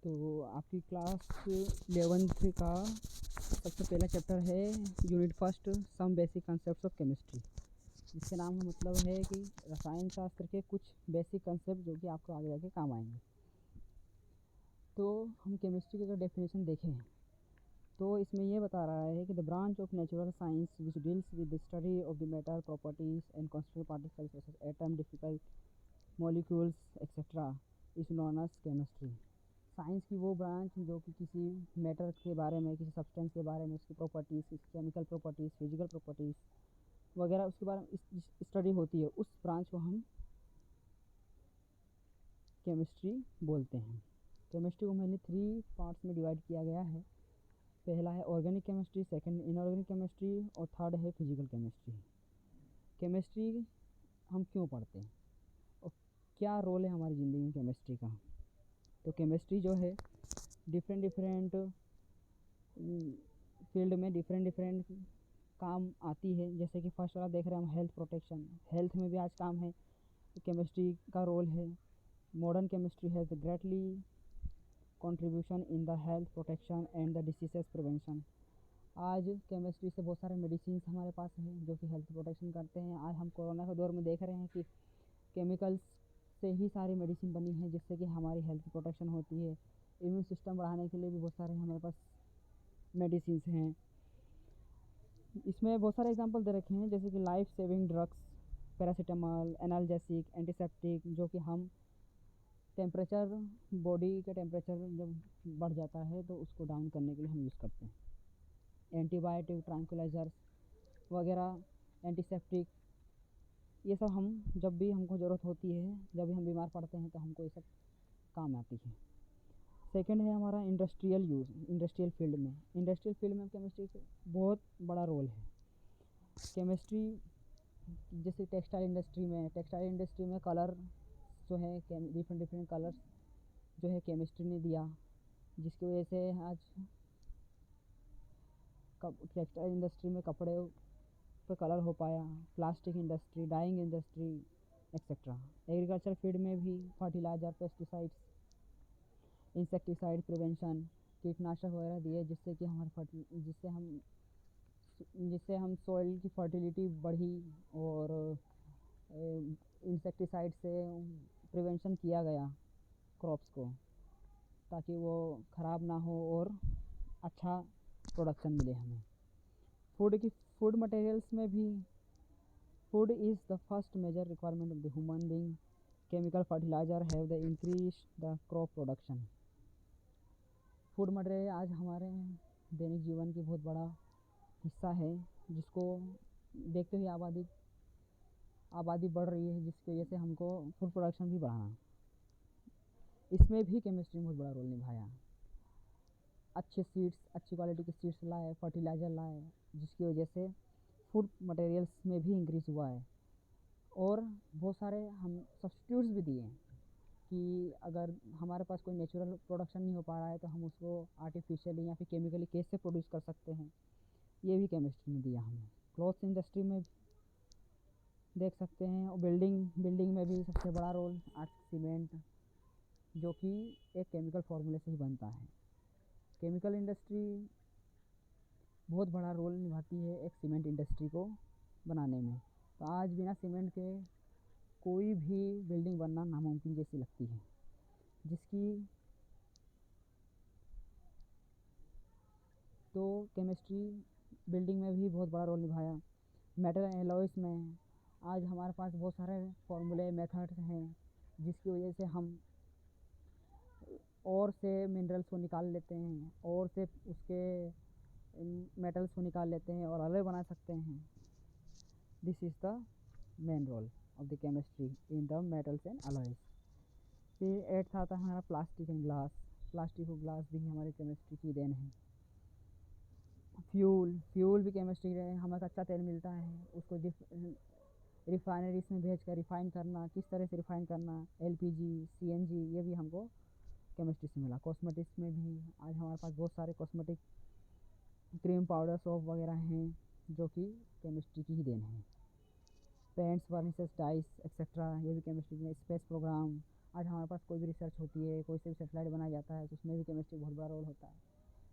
तो आपकी class 11th का सबसे पहला चैप्टर है unit first some basic concepts of chemistry, जिसके नाम का मतलब है कि रसायन शास्त्र के कुछ बेसिक कंसेप्ट जो कि आपको आगे जाके काम आएंगे। तो हम केमिस्ट्री की अगर डेफिनेशन देखें तो इसमें यह बता रहा है कि the branch of natural science which deals with the study of the matter properties and constituent particles such as atom difficult molecules etcetera is known as chemistry. Science की वो ब्रांच जो कि किसी मैटर के बारे में, किसी सब्सटेंस के बारे में, उसकी प्रॉपर्टीज़, उसकी केमिकल प्रॉपर्टीज़, फिजिकल प्रॉपर्टीज़ वगैरह उसके बारे में स्टडी होती है, उस ब्रांच को हम केमिस्ट्री बोलते हैं। केमिस्ट्री को मेनली 3 पार्ट्स में डिवाइड किया गया है। पहला है organic chemistry, second inorganic chemistry और थर्ड है फिजिकल केमिस्ट्री। केमिस्ट्री हम क्यों पढ़ते हैं और क्या रोल है हमारी ज़िंदगी में केमिस्ट्री का? तो केमिस्ट्री जो है डिफरेंट फील्ड में डिफरेंट काम आती है। जैसे कि फर्स्ट वाला देख रहे हैं हम, हेल्थ प्रोटेक्शन, हेल्थ में भी आज काम है, केमिस्ट्री का रोल है। Modern chemistry has greatly contribution in the health protection and the diseases prevention. आज केमिस्ट्री से बहुत सारे मेडिसिन हमारे पास हैं जो कि हेल्थ प्रोटेक्शन करते हैं। आज हम कोरोना के दौर में देख रहे हैं कि केमिकल्स से ही सारी मेडिसिन बनी है जिससे कि हमारी हेल्थ प्रोटेक्शन होती है। इम्यून सिस्टम बढ़ाने के लिए भी बहुत सारे हमारे पास मेडिसिन हैं। इसमें बहुत सारे एग्जांपल दे रखे हैं जैसे कि life saving drugs, paracetamol, analgesic, antiseptic, जो कि हम टेम्परेचर, बॉडी का टेम्परेचर जब बढ़ जाता है तो उसको डाउन करने के लिए हम यूज़ करते हैं। एंटीबायोटिक, ट्रैंक्विलाइजर्स वगैरह, एंटीसेप्टिक, ये सब हम जब भी हमको ज़रूरत होती है, जब भी हम बीमार पड़ते हैं तो हमको ये सब काम आती है। सेकंड है हमारा इंडस्ट्रियल यूज़। इंडस्ट्रियल फील्ड में केमिस्ट्री का बहुत बड़ा रोल है। केमिस्ट्री जैसे टेक्सटाइल इंडस्ट्री में कलर जो है डिफरेंट कलर्स जो है केमिस्ट्री ने दिया, जिसकी वजह से आज टेक्सटाइल इंडस्ट्री में कपड़े पर कलर हो पाया। Plastic industry, dyeing industry etcetera. Agriculture field में भी फर्टिलाइज़र, पेस्टिसाइड्स, इंसेक्टिसाइड प्रिवेंशन, कीटनाशक वगैरह दिए जिससे हम सॉइल की फर्टिलिटी बढ़ी और इंसेक्टिसाइड से प्रिवेंशन किया गया क्रॉप्स को, ताकि वो ख़राब ना हो और अच्छा प्रोडक्शन मिले हमें। फूड मटेरियल्स में भी food is the first major requirement of the human being. Chemical fertiliser have the increase the crop production. Food material आज हमारे दैनिक जीवन की बहुत बड़ा हिस्सा है, जिसको देखते हुए आबादी बढ़ रही है, जिसकी वजह से हमको फूड प्रोडक्शन भी बढ़ाना, इसमें भी केमिस्ट्री ने बहुत बड़ा रोल निभाया। अच्छे सीड्स, अच्छी क्वालिटी के सीड्स लाए, फर्टिलाइज़र लाए, जिसकी वजह से फूड मटेरियल्स में भी इंक्रीज़ हुआ है। और बहुत सारे हम सब्स्टिट्यूट्स भी दिए कि अगर हमारे पास कोई नेचुरल प्रोडक्शन नहीं हो पा रहा है तो हम उसको आर्टिफिशियली या फिर केमिकली कैसे प्रोड्यूस कर सकते हैं, ये भी केमिस्ट्री ने दिया हमें। क्लॉथ इंडस्ट्री में देख सकते हैं, और बिल्डिंग में भी सबसे बड़ा रोल सीमेंट, जो कि एक केमिकल फार्मूले से ही बनता है। केमिकल इंडस्ट्री बहुत बड़ा रोल निभाती है एक सीमेंट इंडस्ट्री को बनाने में। तो आज बिना सीमेंट के कोई भी बिल्डिंग बनना नामुमकिन जैसी लगती है, जिसकी तो केमिस्ट्री बिल्डिंग में भी बहुत बड़ा रोल निभाया। मेटल एलॉयज़ में आज हमारे पास बहुत सारे फार्मूले, मेथड्स हैं, जिसकी वजह से हम और से मिनरल्स को निकाल लेते हैं, और से उसके मेटल्स को निकाल लेते हैं और अलॉय बना सकते हैं। This is the main role of the chemistry in the metals and alloys. फिर एट्थ आता है हमारा प्लास्टिक एंड ग्लास। प्लास्टिक और ग्लास भी हमारी केमिस्ट्री की देन है। फ्यूल भी केमिस्ट्री है। हमें कच्चा तेल मिलता है, उसको रिफाइनरीज में भेज कर रिफ़ाइन करना, किस तरह से रिफ़ाइन करना, एलपीजी, सीएनजी, ये भी हमको केमिस्ट्री से मिला। कॉस्मेटिक्स में भी आज हमारे पास बहुत सारे कॉस्मेटिक, क्रीम, पाउडर, सोप वगैरह हैं, जो कि केमिस्ट्री की ही देन है। पेंट्स, वर्निशेस, डाइस एक्सेट्रा, ये भी केमिस्ट्री में। स्पेस प्रोग्राम, आज हमारे पास कोई भी रिसर्च होती है, कोई से भी सेटेलाइट बनाया जाता है, तो उसमें भी केमिस्ट्री बहुत बड़ा रोल होता है।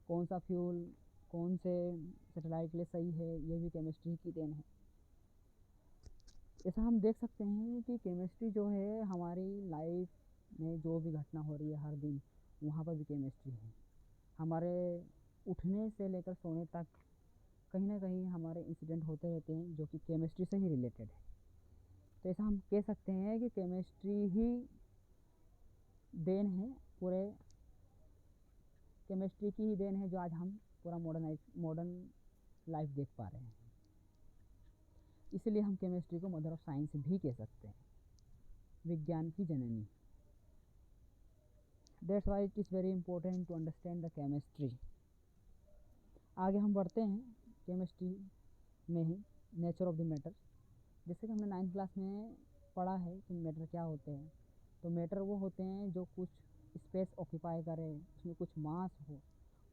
कौन सा फ्यूल कौन से सेटेलाइट के लिए सही है, ये भी केमिस्ट्री की देन है। ऐसा हम देख सकते हैं कि केमिस्ट्री जो है हमारी लाइफ में जो भी घटना हो रही है हर दिन, वहाँ पर भी केमिस्ट्री है। हमारे उठने से लेकर सोने तक कहीं ना कहीं हमारे इंसिडेंट होते रहते हैं जो कि केमिस्ट्री से ही रिलेटेड है। तो ऐसा हम कह सकते हैं कि केमिस्ट्री ही देन है, पूरे केमिस्ट्री की ही देन है जो आज हम पूरा मॉडर्न लाइफ देख पा रहे हैं। इसलिए हम केमिस्ट्री को मदर ऑफ साइंस भी कह सकते हैं, विज्ञान की जननी। That's why it is very important to understand the chemistry. आगे हम बढ़ते हैं केमिस्ट्री में ही, नेचर ऑफ द मैटर। जैसे कि हमने 9th क्लास में पढ़ा है कि मैटर क्या होते हैं। तो मैटर वो होते हैं जो कुछ स्पेस ऑक्यूपाई करे, उसमें कुछ मास हो,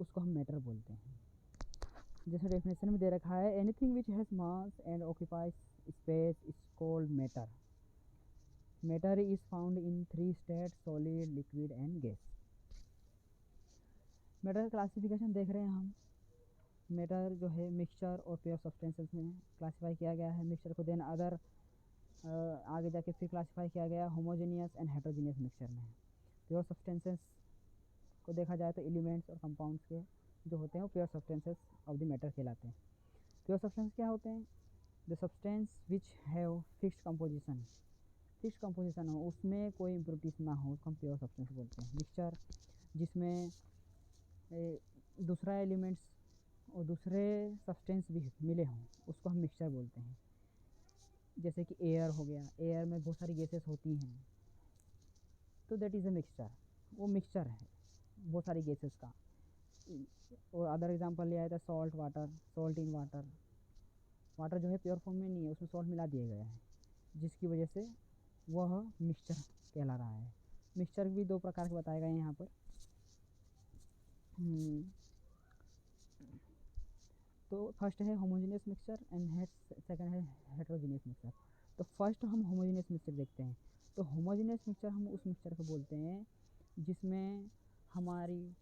उसको हम मैटर बोलते हैं। जैसे डेफिनेशन में दे रखा है, anything which has mass and occupies space is called matter. Matter is found in 3 state, solid, liquid and gas. Matter classification देख रहे हैं हम। मैटर जो है मिक्सचर और प्योर सब्सटेंसेस में क्लासीफाई किया गया है मिक्सचर को। देन अदर आगे जाके फिर क्लासीफाई किया गया होमोजेनियस एंड हेट्रोजीनियस मिक्सचर में। प्योर सब्सटेंसेस को देखा जाए तो एलिमेंट्स और कंपाउंड्स के जो होते हैं वो pure substances of the matter कहलाते हैं। प्योर सब्सटेंस क्या होते हैं? The substance which have fixed composition, fixed composition हो, उसमें कोई इम्प्योरिटीज ना हो, उसको हम प्योर सब्सटेंस बोलते हैं। मिक्सचर जिसमें दूसरा एलिमेंट्स और दूसरे सब्सटेंस भी मिले हों, उसको हम मिक्सचर बोलते हैं। जैसे कि एयर हो गया, एयर में बहुत सारी गैसेस होती हैं, तो दैट इज़ अ मिक्सचर, वो मिक्सचर है बहुत सारी गैसेस का। और अदर एग्जांपल लिया था salt water, salt in water. Water जो है प्योर फॉर्म में नहीं है, उसमें सॉल्ट मिला दिया गया है, जिसकी वजह से वह मिक्सचर कहला रहा है। मिक्सचर भी 2 प्रकार के बताए गए हैं यहाँ पर। तो फर्स्ट है होमोजेनियस मिक्सचर एंड सेकंड है हेट्रोजीनियस मिक्सचर। तो फर्स्ट हम होमोजेनियस मिक्सचर देखते हैं। तो होमोजेनियस मिक्सचर हम उस मिक्सचर को बोलते हैं जिसमें हमारी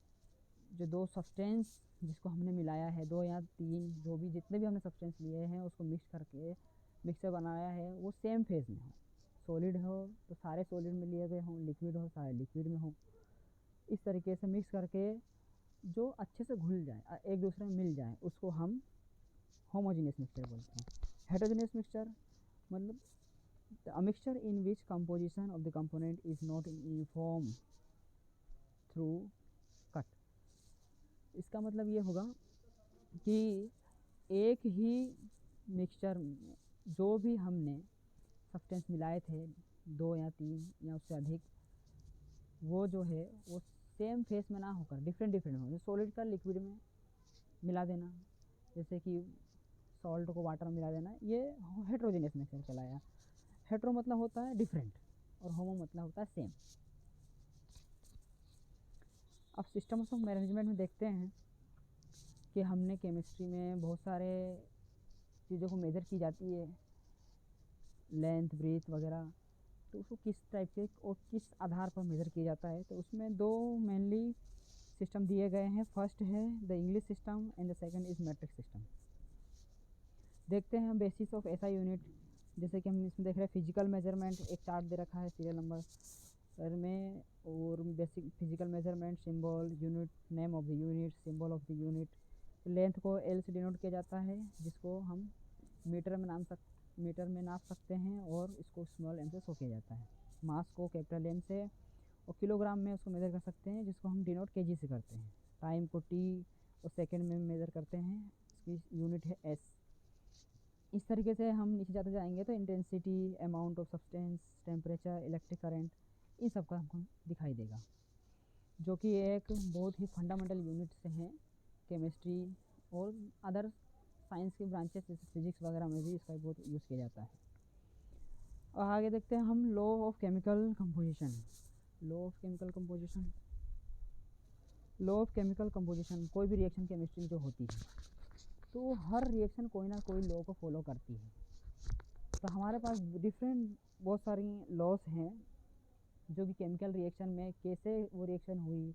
जो 2 सब्सटेंस जिसको हमने मिलाया है, 2 या 3 जो भी जितने भी हमने सब्सटेंस लिए हैं उसको मिक्स करके मिक्सचर बनाया है, वो सेम फेज में हो। सॉलिड हो तो सारे सॉलिड में लिए गए हों, लिक्विड हो सारे लिक्विड में हो। इस तरीके से मिक्स करके जो अच्छे से घुल जाए, एक दूसरे में मिल जाए, उसको हम होमोजेनियस मिक्सचर बोलते हैं। हेट्रोजेनियस मिक्सचर मतलब a mixture in which composition of the component is not uniform through cut। इसका मतलब ये होगा कि एक ही मिक्सचर में जो भी हमने सब्सटेंस मिलाए थे, 2 या 3 या उससे अधिक, वो जो है वो सेम फेस में ना होकर डिफरेंट डिफरेंट हो। सॉलिड का लिक्विड में मिला देना, जैसे कि सॉल्ट को वाटर में मिला देना, ये हेट्रोजेनियस मिक्सचर कहलाया। हेट्रो मतलब होता है डिफरेंट और होमो मतलब होता है सेम। अब सिस्टम्स ऑफ मैनेजमेंट में देखते हैं कि हमने केमिस्ट्री में बहुत सारे चीज़ों को मेज़र की जाती है, लेंथ ब्रीथ वगैरह। तो उसको किस टाइप के और किस आधार पर मेज़र किया जाता है, तो उसमें 2 मेनली सिस्टम दिए गए हैं। फर्स्ट है the English system and the second is matric system. देखते हैं हम बेसिस ऑफ एसआई यूनिट। जैसे कि हम इसमें देख रहे हैं फिजिकल मेजरमेंट, एक चार्ट दे रखा है सीरियल नंबर सर में, और basic physical measurement, symbol, unit, name of the unit, symbol of the unit. Length को एल से डिनोट किया जाता है, जिसको हम मीटर में नाप सकते हैं, और इसको स्मॉल एम से शो किया जाता है। मास को कैपिटल एम से और किलोग्राम में उसको मेज़र कर सकते हैं, जिसको हम डिनोट केजी से करते हैं। टाइम को टी और सेकेंड में मेज़र करते हैं, इसकी यूनिट है एस। इस तरीके से हम नीचे जाते जाएंगे तो intensity, amount of substance, temperature, electric current, इन सब का हमको दिखाई देगा, जो कि एक बहुत ही फंडामेंटल यूनिट्स हैं केमिस्ट्री और अदर साइंस के ब्रांचेस जैसे फिजिक्स वगैरह में भी इसका बहुत यूज़ किया जाता है। और आगे देखते हैं हम law of chemical composition. Law of chemical composition, law of chemical composition कोई भी रिएक्शन केमिस्ट्री जो होती है तो हर रिएक्शन कोई ना कोई लॉ को फॉलो करती है। तो हमारे पास डिफरेंट बहुत सारी लॉस हैं जो भी केमिकल रिएक्शन में कैसे वो रिएक्शन हुई,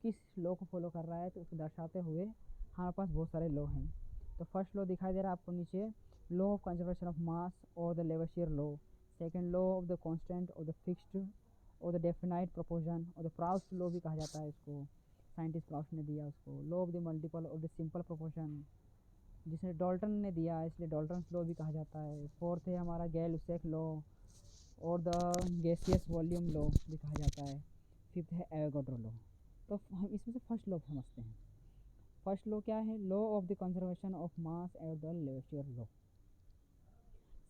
किस लॉ को फॉलो कर रहा है, तो उसको दर्शाते हुए हमारे पास बहुत सारे लॉ हैं। तो फर्स्ट लॉ दिखाई दे रहा है आपको नीचे, law of conservation of mass और the Lavoisier law. Second law of the constant और द फिक्स्ड और द डेफिनाइट प्रोपोर्शन और द प्राउस्ट लॉ भी कहा जाता है इसको, साइंटिस्ट प्राउस्ट ने दिया उसको। लॉ ऑफ द मल्टीपल और द सिंपल प्रोपोर्शन जिसने डॉल्टन ने दिया, इसलिए डॉल्टन्स लॉ भी कहा जाता है। फोर्थ है हमारा गैल-लुसेक लॉ और द गैसियस वॉल्यूम लॉ भी कहा जाता है। फिफ्थ है एवोगाड्रो लॉ। तो हम इसमें से फर्स्ट लॉ समझते हैं। फर्स्ट लॉ क्या है, law of the conservation of mass and the Lavoisier law.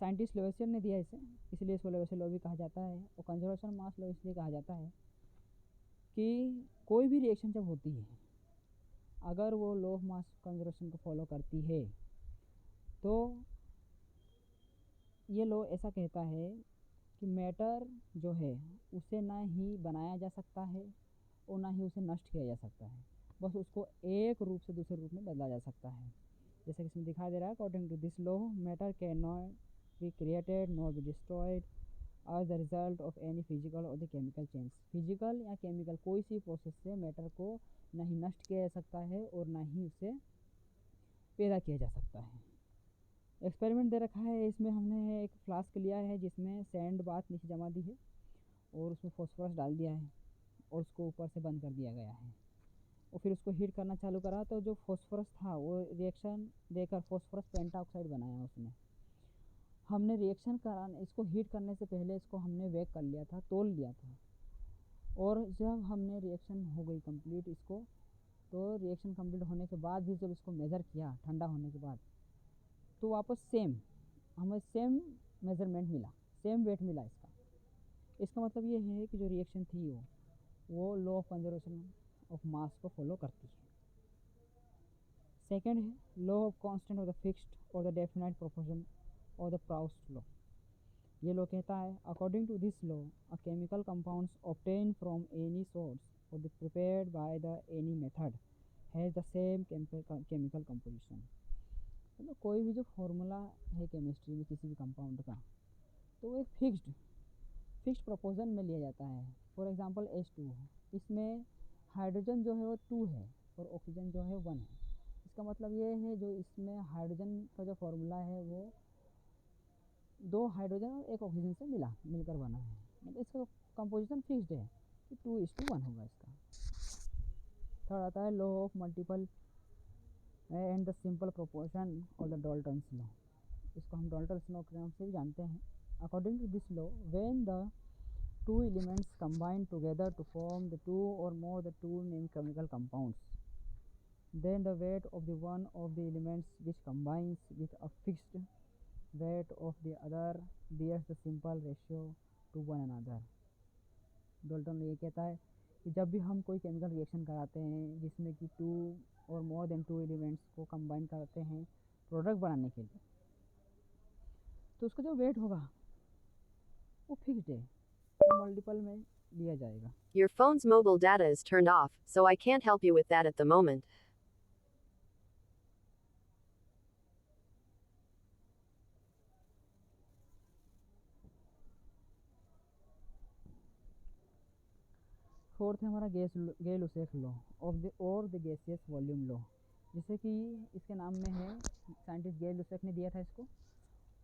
Scientist Lavoisier ने दिया इसे, इसलिए इसको लेवशियर लॉ भी कहा जाता है। और कंजर्वेशन मास लॉ इसलिए कहा जाता है कि कोई भी रिएक्शन जब होती है, अगर वो लॉ ऑफ मास कंजर्वेशन को फॉलो करती है, तो ये लॉ ऐसा कहता है कि मैटर जो है उसे ना ही बनाया जा सकता है और ना ही उसे नष्ट किया जा सकता है, बस उसको एक रूप से दूसरे रूप में बदला जा सकता है। जैसे कि इसमें दिखाई दे रहा है, according to this law matter can not be created not be destroyed as the result of any physical और द केमिकल चेंज। फिजिकल या केमिकल कोई सी प्रोसेस से मैटर को ना ही नष्ट किया जा सकता है और ना ही उसे पैदा किया जा सकता है। एक्सपेरिमेंट दे रखा है, इसमें हमने एक फ्लास्क लिया है जिसमें सैंड बात नीचे जमा दी है और उसमें फॉस्फोरस डाल दिया है और उसको ऊपर से बंद कर दिया गया है और फिर उसको हीट करना चालू करा, तो जो फॉस्फोरस था वो रिएक्शन देकर फॉस्फोरस पेंटाऑक्साइड बनाया उसने। हमने रिएक्शन कराने, इसको हीट करने से पहले इसको हमने वेक कर लिया था, तोल लिया था, और जब हमने रिएक्शन हो गई कंप्लीट इसको, तो रिएक्शन कंप्लीट होने के बाद भी जब इसको मेज़र किया ठंडा होने के बाद, तो वापस हमें सेम मेज़रमेंट मिला, सेम वेट मिला इसका। इसका मतलब ये है कि जो रिएक्शन थी वो law of conservation of mass को फॉलो करती है। सेकेंड है लॉ ऑफ कांस्टेंट और द फिक्स्ड और द डेफिनाइट प्रोपोर्शन और द प्राउस्ट लॉ। ये लॉ कहता है, according to this law a chemical compounds obtain from any source और the prepared by the any method has the same chemical composition. मतलब कोई भी जो फॉर्मूला है केमिस्ट्री में किसी भी कंपाउंड का, तो वो एक फिक्स्ड प्रोपोर्शन में लिया जाता है। फॉर एग्जांपल H2, इसमें हाइड्रोजन जो है वो 2 है और ऑक्सीजन जो है 1 है। इसका मतलब ये है, जो इसमें हाइड्रोजन का जो फार्मूला है वो 2 हाइड्रोजन और 1 ऑक्सीजन से मिलकर बना है, मतलब इसका कंपोजिशन फिक्स्ड है कि 2:1 होगा इसका। थर्ड आता है law of multiple and the simple proportion और द डाल्टन्स लॉ। इसको हम डाल्टन्स लॉ के नाम से भी जानते हैं। According to this law, when the two elements combine together to form the two or more the two main chemical compounds, then the weight of the one of the elements which combines with a fixed weight of the other bears the simple ratio to one another। Dalton ये कहता है कि जब भी हम कोई chemical reaction कराते हैं जिसमें कि 2 और मोर देन 2 एलिमेंट्स को कंबाइन करते हैं प्रोडक्ट बनाने के लिए, तो उसका जो वेट होगा वो फिक्स्ड है, वो मल्टीपल में लिया जाएगा। Your phone's mobile data is turned off, so I can't help you with that at the moment. Fourth है हमारा गैल-लुसेक लॉ ऑफ द और द गैसियस वॉल्यूम लॉ। जैसे कि इसके नाम में है, साइंटिस्ट गैल-लुसेक ने दिया था इसको,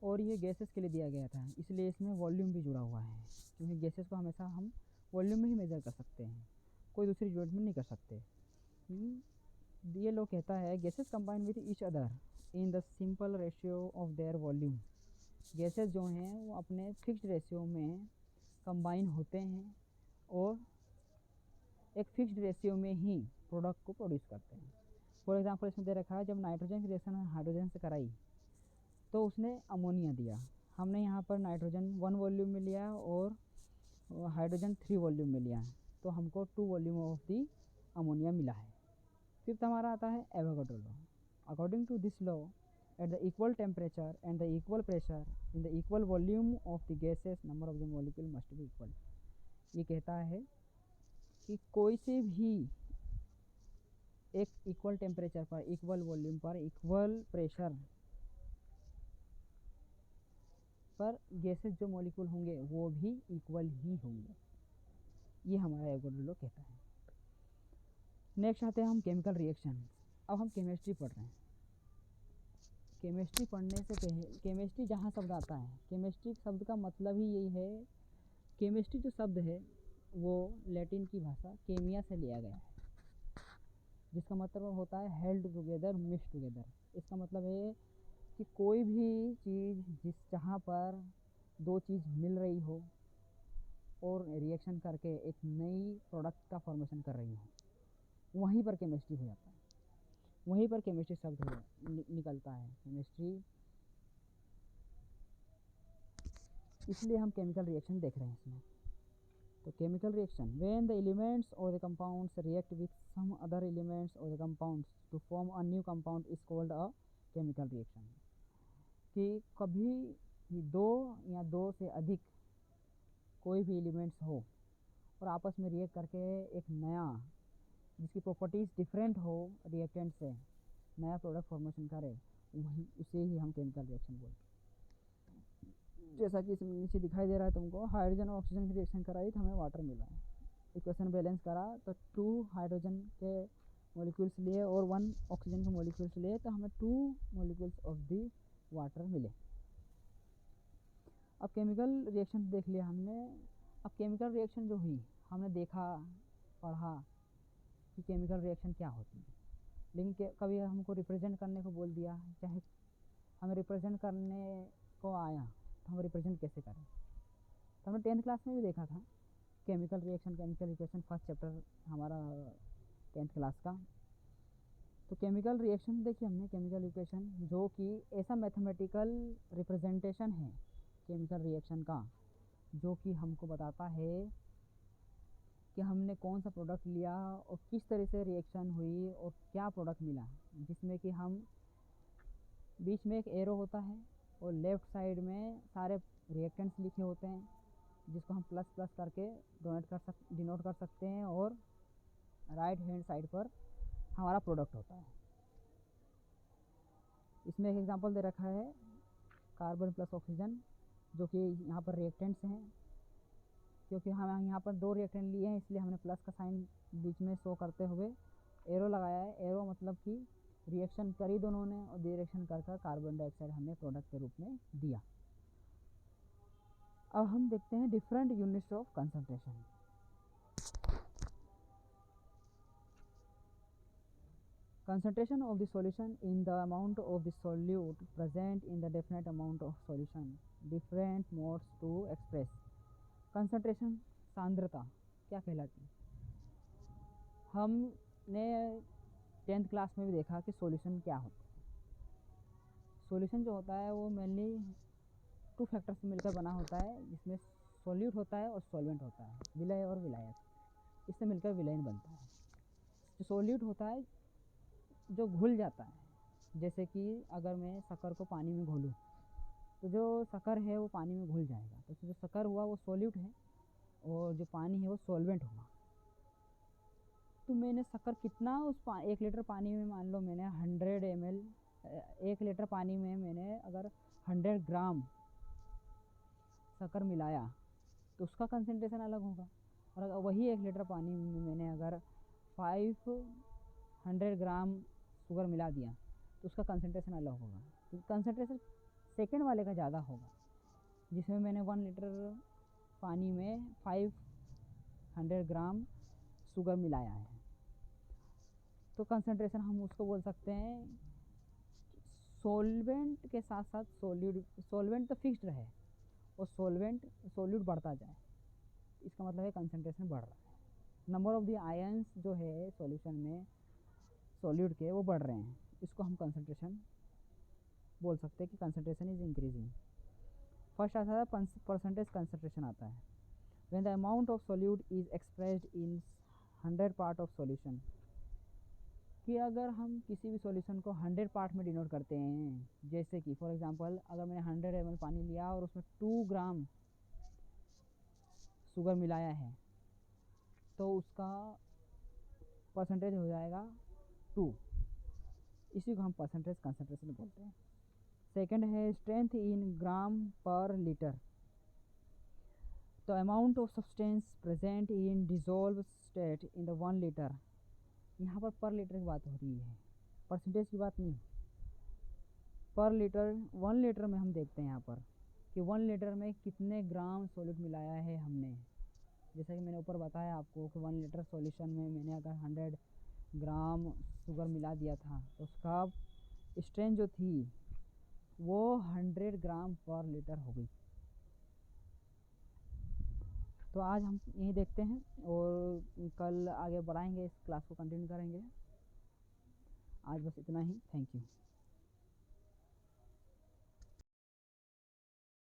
और ये गैसेस के लिए दिया गया था, इसलिए इसमें वॉल्यूम भी जुड़ा हुआ है, क्योंकि गैसेस को हमेशा हम वॉल्यूम में ही मेजर कर सकते हैं, कोई दूसरी यूनिट में नहीं कर सकते। ये लॉ कहता है, gases combine with each other in the simple ratio of their volume. Gases जो हैं वो अपने फिक्स्ड रेशियो में कंबाइन होते हैं और एक फिक्स्ड रेशियो में ही प्रोडक्ट को प्रोड्यूस करते हैं। फॉर एग्जांपल इसमें दे रखा है, जब नाइट्रोजन की रिएक्शन हाइड्रोजन से कराई तो उसने अमोनिया दिया, हमने यहाँ पर नाइट्रोजन 1 वॉल्यूम में लिया और हाइड्रोजन 3 वॉल्यूम में लिया, तो हमको 2 वॉल्यूम ऑफ दी अमोनिया मिला है। फिफ्थ हमारा आता है Avogadro law. According to this law, at the equal temperature and the equal pressure in the equal volume of the gases number of the molecule must be equal. ये कहता है कि कोई से भी एक इक्वल टेम्परेचर पर, इक्वल वॉल्यूम पर, इक्वल प्रेशर पर गैसेस जो मॉलिक्यूल होंगे वो भी इक्वल ही होंगे। ये हमारा एवोगाड्रो लॉ कहता है। नेक्स्ट आते हैं हम केमिकल रिएक्शन। अब हम केमिस्ट्री पढ़ रहे हैं। केमिस्ट्री पढ़ने से पहले केमिस्ट्री जहाँ शब्द आता है, केमिस्ट्री शब्द का मतलब ही यही है। केमिस्ट्री जो शब्द है वो लैटिन की भाषा केमिया से लिया गया है, जिसका मतलब होता है हेल्ड टुगेदर, मिक्स टुगेदर। इसका मतलब है कि कोई भी चीज़ जहाँ पर दो चीज़ मिल रही हो और रिएक्शन करके एक नई प्रोडक्ट का फॉर्मेशन कर रही हो, वहीं पर केमिस्ट्री हो जाता है, वहीं पर केमिस्ट्री शब्द निकलता है केमिस्ट्री। इसलिए हम केमिकल रिएक्शन देख रहे हैं इसमें। तो chemical reaction, when the elements और the compounds react with some other elements और the compounds to form a new compound is called a chemical reaction. कि कभी दो या दो से अधिक कोई भी एलिमेंट्स हो और आपस में रिएक्ट करके एक नया, जिसकी प्रॉपर्टीज़ डिफरेंट हो रिएक्टेंट से, नया प्रोडक्ट फॉर्मेशन करे, वही उसे ही हम केमिकल रिएक्शन बोलते हैं। जैसा कि इसमें नीचे दिखाई दे रहा है तुमको, हाइड्रोजन और ऑक्सीजन की रिएक्शन कराई तो हमें वाटर मिला है। इक्वेशन बैलेंस करा तो 2 हाइड्रोजन के मॉलिक्यूल्स लिए और 1 ऑक्सीजन के मॉलिक्यूल्स लिए तो हमें 2 मॉलिक्यूल्स ऑफ दी वाटर मिले। अब केमिकल रिएक्शन देख लिया हमने। अब केमिकल रिएक्शन जो हुई, हमने देखा पढ़ा कि केमिकल रिएक्शन क्या होती है, लेकिन कभी हमको रिप्रेजेंट करने को बोल दिया, चाहे हमें रिप्रेजेंट करने को आया तो हम रिप्रेजेंट कैसे करें। तो हमने 10th क्लास में भी देखा था chemical reaction, chemical equation, first chapter हमारा 10th क्लास का। तो केमिकल रिएक्शन देखिए हमने, केमिकल इक्वेशन जो कि ऐसा मैथमेटिकल रिप्रेजेंटेशन है केमिकल रिएक्शन का, जो कि हमको बताता है कि हमने कौन सा प्रोडक्ट लिया और किस तरह से रिएक्शन हुई और क्या प्रोडक्ट मिला। जिसमें कि हम बीच में एक एरो होता है और लेफ़्ट साइड में सारे रिएक्टेंट्स लिखे होते हैं, जिसको हम प्लस प्लस करके डिनोट कर सकते हैं, और राइट हैंड साइड पर हमारा प्रोडक्ट होता है। इसमें एक एग्जांपल दे रखा है कार्बन प्लस ऑक्सीजन, जो कि यहाँ पर रिएक्टेंट्स हैं। क्योंकि हम यहाँ पर 2 रिएक्टेंट लिए हैं इसलिए हमने प्लस का साइन बीच में शो करते हुए एरो लगाया है। एरो मतलब कि रिएक्शन करी दोनों ने और रिएक्शन कर कार्बन डाइऑक्साइड हमने प्रोडक्ट के रूप में दिया। अब हम देखते हैं different units of concentration. Concentration of the solution in the amount of the solute present in the definite amount of solution. Different modes to express. Concentration, सांद्रता क्या कहलाती है। हमने 10th क्लास में भी देखा कि सॉल्यूशन क्या होता है। सॉल्यूशन जो होता है वो मेनली 2 फैक्टर्स से मिलकर बना होता है, जिसमें सॉल्यूट होता है और सॉल्वेंट होता है, विलय और विलायक। इससे मिलकर विलयन बनता है। जो सॉल्यूट होता है जो घुल जाता है, जैसे कि अगर मैं शक्कर को पानी में घोलूँ तो जो शक्कर है वो पानी में घुल जाएगा, तो जो शक्कर हुआ वो सॉल्यूट है और जो पानी है वो सॉल्वेंट हुआ। तो मैंने शक्कर कितना 1 लीटर पानी में, मान लो मैंने 100 ml, 1 लीटर पानी में मैंने अगर 100 ग्राम शक्कर मिलाया तो उसका कंसंट्रेशन अलग होगा। और अगर वही 1 लीटर पानी में मैंने अगर 500 ग्राम शुगर मिला दिया तो उसका कंसंट्रेशन अलग होगा। तो कंसंट्रेशन सेकंड वाले का ज़्यादा होगा, जिसमें मैंने 1 लीटर पानी में 500 ग्राम शुगर मिलाया है। तो कंसंट्रेशन हम उसको बोल सकते हैं सॉल्वेंट के साथ साथ सॉल्वेंट तो फिक्स्ड रहे और सॉल्यूट बढ़ता जाए, इसका मतलब है कंसंट्रेशन बढ़ रहा है। नंबर ऑफ द आयंस जो है सॉल्यूशन में सॉल्यूट के वो बढ़ रहे हैं, इसको हम कंसंट्रेशन बोल सकते हैं कि कंसंट्रेशन इज इंक्रीजिंग। फर्स्ट आता है परसेंटेज कंसंट्रेशन आता है, when the amount of solute is expressed in 100 part of solution. कि अगर हम किसी भी सॉल्यूशन को 100 पार्ट में डिनोट करते हैं, जैसे कि फॉर एग्जांपल अगर मैंने 100 ml पानी लिया और उसमें 2 ग्राम शुगर मिलाया है तो उसका परसेंटेज हो जाएगा 2। इसी को हम परसेंटेज कंसंट्रेशन बोलते हैं। सेकंड है स्ट्रेंथ इन ग्राम पर litre. The amount of substance present in dissolve state in the 1 litre, यहाँ पर लीटर की बात हो रही है, परसेंटेज की बात नहीं। पर लीटर 1 लीटर में हम देखते हैं यहाँ पर कि 1 लीटर में कितने ग्राम सॉलिड मिलाया है हमने। जैसा कि मैंने ऊपर बताया आपको कि 1 लीटर सॉल्यूशन में मैंने अगर 100 ग्राम शुगर मिला दिया था तो उसका स्ट्रेंथ जो थी वो 100 ग्राम पर लीटर हो गई। तो आज हम यही देखते हैं और कल आगे बढ़ाएंगे, इस क्लास को कंटिन्यू करेंगे। आज बस इतना ही। Thank you.